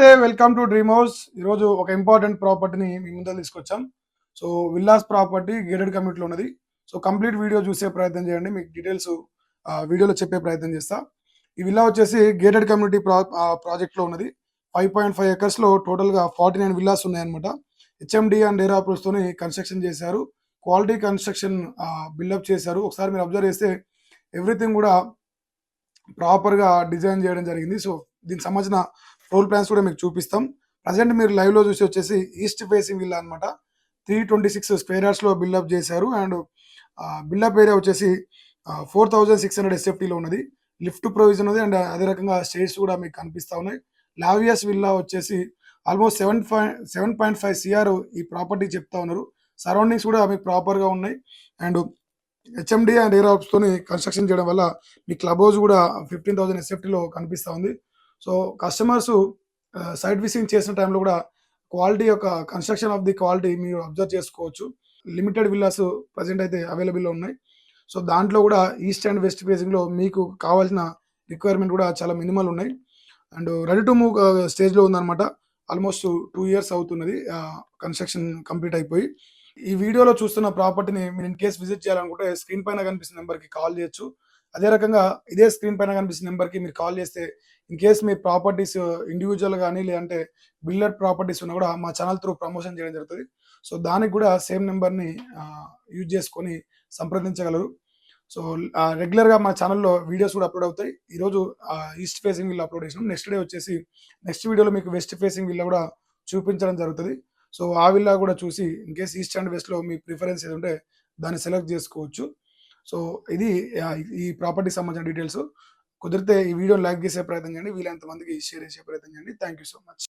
Welcome to dream house. ఈరోజు ఒక important ప్రాపర్టీని మీ ముందర తీసుకొచ్చాం. సో విల్లాస్ ప్రాపర్టీ గేటెడ్ కమ్యూనిటీలో ఉన్నది. సో కంప్లీట్ వీడియో చూసే ప్రయత్నం చేయండి. మీకు డీటెయిల్స్ వీడియోలో చెప్పే ప్రయత్నం చేస్తా. ఈ విల్లా వచ్చేసి గేటెడ్ కమ్యూనిటీ ప్రాజెక్ట్లో ఉన్నది. 5.5 ఎకర్స్లో టోటల్గా 49 విల్లాస్ ఉన్నాయన్నమాట. హెచ్ఎండి అండ్ డేరా తోని కన్స్ట్రక్షన్ చేశారు. క్వాలిటీ కన్స్ట్రక్షన్ బిల్డప్ చేశారు. ఒకసారి మీరు అబ్జర్వ్ చేస్తే ఎవ్రీథింగ్ కూడా ప్రాపర్గా డిజైన్ చేయడం జరిగింది. సో దీనికి సంబంధించిన ఫ్లోర్ ప్లాన్స్ కూడా మీకు చూపిస్తాం. ప్రజెంట్ మీరు లైవ్లో చూసి వచ్చేసి ఈస్ట్ ఫేసింగ్ విల్లా అనమాట. 326 స్క్వేర్ యార్డ్స్లో బిల్డప్ చేశారు. అండ్ బిల్డప్ ఏరియా వచ్చేసి 4600 ఎస్ఎఫ్టీలో ఉన్నది. లిఫ్ట్ ప్రొవిజన్ ఉంది. అండ్ అదే రకంగా స్టేర్స్ కూడా మీకు కనిపిస్తూ ఉన్నాయి. లావియస్ విల్లా వచ్చేసి ఆల్మోస్ట్ 7.5 సిఆర్ ఈ ప్రాపర్టీ చెప్తా ఉన్నారు. సరౌండింగ్స్ కూడా మీకు ప్రాపర్గా ఉన్నాయి. అండ్ హెచ్ఎండి అండ్ ఎయిర్ తోని కన్స్ట్రక్షన్ చేయడం వల్ల మీ క్లబ్ హౌస్ కూడా 15,000 ఎస్ఎఫ్టీలో కనిపిస్తూ ఉంది. సో కస్టమర్స్ సైట్ విజిటింగ్ చేసిన టైంలో కూడా క్వాలిటీ యొక్క కన్స్ట్రక్షన్ ఆఫ్ ది క్వాలిటీ మీరు అబ్జర్వ్ చేసుకోవచ్చు. లిమిటెడ్ విల్లాస్ ప్రజెంట్ అయితే అవైలబుల్లో ఉన్నాయి. సో దాంట్లో కూడా ఈస్ట్ అండ్ వెస్ట్ ఫేసింగ్లో మీకు కావాల్సిన రిక్వైర్మెంట్ కూడా చాలా మినిమల్ ఉన్నాయి. అండ్ రెడీ టు మూవ్ స్టేజ్లో ఉందన్నమాట. ఆల్మోస్ట్ 2 ఇయర్స్ అవుతున్నది కన్స్ట్రక్షన్ కంప్లీట్ అయిపోయి. ఈ వీడియోలో చూస్తున్న ప్రాపర్టీని మీరు ఇన్ కేస్ విజిట్ చేయాలనుకుంటే స్క్రీన్ పైన కనిపిస్తున్న నెంబర్కి కాల్ చేయొచ్చు. అదే రకంగా ఇదే స్క్రీన్ పైన కనిపిస్తున్న నెంబర్కి మీరు కాల్ చేస్తే in case me properties individual కానీ లేదంటే బిల్డర్ ప్రాపర్టీస్ ఉన్నా కూడా మా ఛానల్ త్రూ ప్రమోషన్ చేయడం జరుగుతుంది. సో దానికి కూడా సేమ్ నెంబర్ని యూజ్ చేసుకొని సంప్రదించగలరు. సో రెగ్యులర్గా మా ఛానల్లో వీడియోస్ కూడా అప్లోడ్ అవుతాయి. ఈరోజు ఈస్ట్ ఫేసింగ్ విల్లా అప్లోడ్ చేసినాం. నెక్స్ట్ డే వచ్చేసి నెక్స్ట్ వీడియోలో మీకు వెస్ట్ ఫేసింగ్ విల్లా కూడా చూపించడం జరుగుతుంది. సో ఆ విల్లా కూడా చూసి ఇన్ కేస్ ఈస్ట్ అండ్ వెస్ట్లో మీ ప్రిఫరెన్స్ ఏది ఉంటే దాన్ని సెలెక్ట్ చేసుకోవచ్చు. సో ఇది ఈ ప్రాపర్టీకి సంబంధించిన డీటెయిల్స్. కుదిరితే ఈ వీడియోని లైక్ చేసే ప్రయత్నం చేయండి. వీలైనంత మందికి షేర్ చేసే ప్రయత్నం చేయండి. Thank you so much.